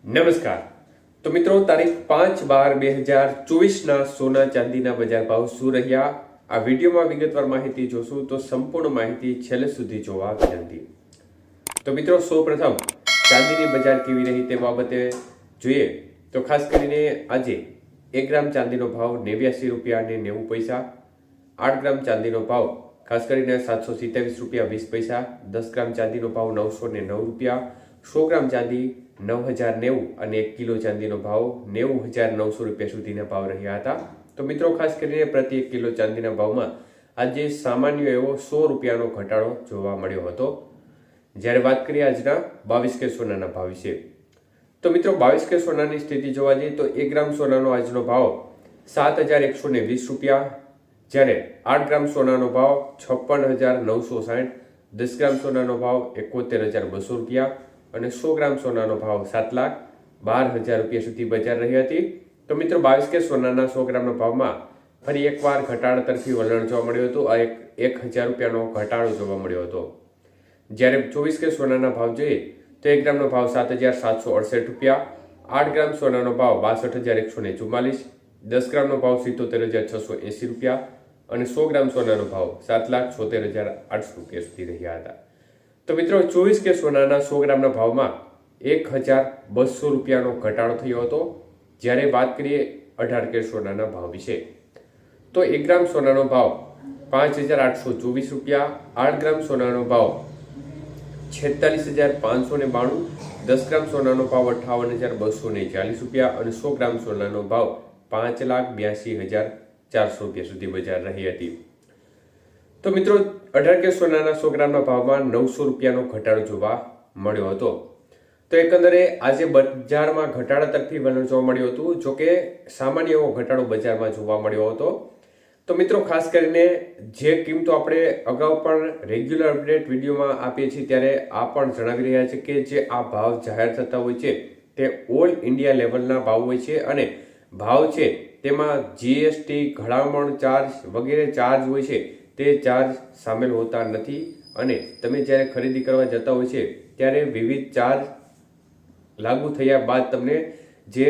નમસ્કાર। તો મિત્રો તારીખ 5/12/2024 ના સોના ચાંદીના બજાર ભાવ શું રહ્યા આ વિડીયોમાં વિગતવાર માહિતી જોશું તો સંપૂર્ણ માહિતી છેલ્લે સુધી જોવા વિનંતી। તો મિત્રો સૌપ્રથમ ચાંદીની બજાર કેવી રહી તે બાબતે જોઈએ તો ખાસ કરીને આજે 1 ગ્રામ ચાંદીનો ભાવ 89 રૂપિયા અને 90 પૈસા, 8 ગ્રામ ચાંદીનો ભાવ ખાસ કરીને 727 રૂપિયા 20 પૈસા, 10 ગ્રામ ચાંદીનો ભાવ 909 રૂપિયા, 100 ગ્રામ ચાંદી 9090 અને 1 કિલો ચાંદીનો ભાવ 90900 રૂપિયા સુધીના ભાવ રહ્યા હતા। તો મિત્રો ખાસ કરીને પ્રતિ 1 કિલો ચાંદીના ભાવમાં આજે સામાન્ય એવો 100 રૂપિયાનો ઘટાડો જોવા મળ્યો હતો। જ્યારે વાત કરીએ આજના 22 કે સોનાના ભાવ વિશે તો મિત્રો 22 કે સોનાની સ્થિતિ જોવા જઈએ તો 1 ગ્રામ સોનાનો આજનો ભાવ 7120 રૂપિયા, જ્યારે 8 ગ્રામ સોનાનો ભાવ 56960, 10 ગ્રામ સોનાનો ભાવ 71200 રૂપિયા અને 100 ગ્રામ સોનાનો ભાવ 7,12,000 રૂપિયા સુધી બજાર રહી હતી। તો મિત્રો 22 કે સોનાના 100 ગ્રામના ભાવમાં ફરી એકવાર ઘટાડા તરફી વલણ જોવા મળ્યું હતું। આ 1000 રૂપિયાનો ઘટાડો જોવા મળ્યો હતો। જ્યારે 24 કે સોનાના ભાવ જોઈએ તો 1 ગ્રામનો ભાવ 7,768 રૂપિયા, 8 ગ્રામ સોનાનો ભાવ 62,144, 10 ગ્રામનો ભાવ 77,680 રૂપિયા અને 100 ગ્રામ સોનાનો ભાવ 7,76,800 રૂપિયા સુધી રહ્યા હતા। તો મિત્રો 24 કે સોનાના 100 ગ્રામના ભાવમાં 1,200 રૂપિયાનો ઘટાડો થયો હતો। જ્યારે વાત કરીએ 18 કે સોનાના ભાવ વિશે તો 1 ગ્રામ સોનાનો ભાવ 5,824 રૂપિયા, 8 ગ્રામ સોનાનો ભાવ 46,592, 10 ગ્રામ સોનાનો ભાવ 58,240 રૂપિયા અને 100 ગ્રામ સોનાનો ભાવ 5,82,400 રૂપિયા સુધી બજાર રહી હતી। તો મિત્રો 18 કે સોનાના 100 ગ્રામના ભાવમાં 900 રૂપિયાનો ઘટાડો જોવા મળ્યો હતો। તો એકંદરે આજે બજારમાં ઘટાડા તરફી વલણ જોવા મળ્યું હતું, જોકે સામાન્ય એવો ઘટાડો બજારમાં જોવા મળ્યો હતો। તો મિત્રો ખાસ કરીને જે કિંમતો આપણે અગાઉ પણ રેગ્યુલર અપડેટ વિડીયોમાં આપીએ છીએ ત્યારે આ પણ જણાવી રહ્યા છે કે જે આ ભાવ જાહેર થતા હોય છે તે ઓલ ઇન્ડિયા લેવલના ભાવ હોય છે અને ભાવ છે તેમાં જીએસટી, ઘડામણ ચાર્જ વગેરે ચાર્જ હોય છે તે ચાર્જ સામેલ હોતા નથી અને તમે જ્યારે ખરીદી કરવા જતા હોય છે ત્યારે વિવિધ ચાર્જ લાગુ થયા બાદ તમને જે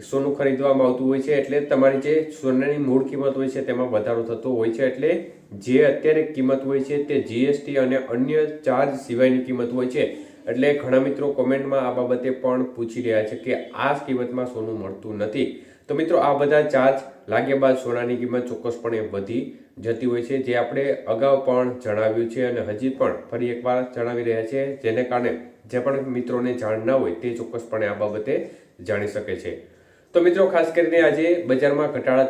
સોનું ખરીદવામાં આવતું હોય છે એટલે તમારી જે સોનાની મૂળ કિંમત હોય છે તેમાં વધારો થતો હોય છે। એટલે જે અત્યારે કિંમત હોય છે તે જીએસટી અને અન્ય ચાર્જ સિવાયની કિંમત હોય છે। એટલે ઘણા મિત્રો કોમેન્ટમાં આ બાબતે પણ પૂછી રહ્યા છે કે આ કિંમતમાં સોનું મળતું નથી। તો મિત્રો આ બધા ચાર્જ લાગ્યા બાદ સોનાની કિંમત ચોક્કસપણે વધી જતી હોય છે, જે આપણે અગાઉ પણ જણાવ્યું છે અને હજી પણ ફરી એકવાર જણાવી રહ્યા છે, જેને કારણે જે પણ મિત્રોને જાણ ના હોય તે ચોક્કસપણે આ બાબતે જાણી શકે છે। તો મિત્રો ખાસ કરીને આજે બજારમાં ઘટાડા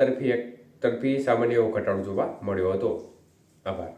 તરફી સામાન્ય એવો ઘટાડો જોવા મળ્યો હતો। આભાર।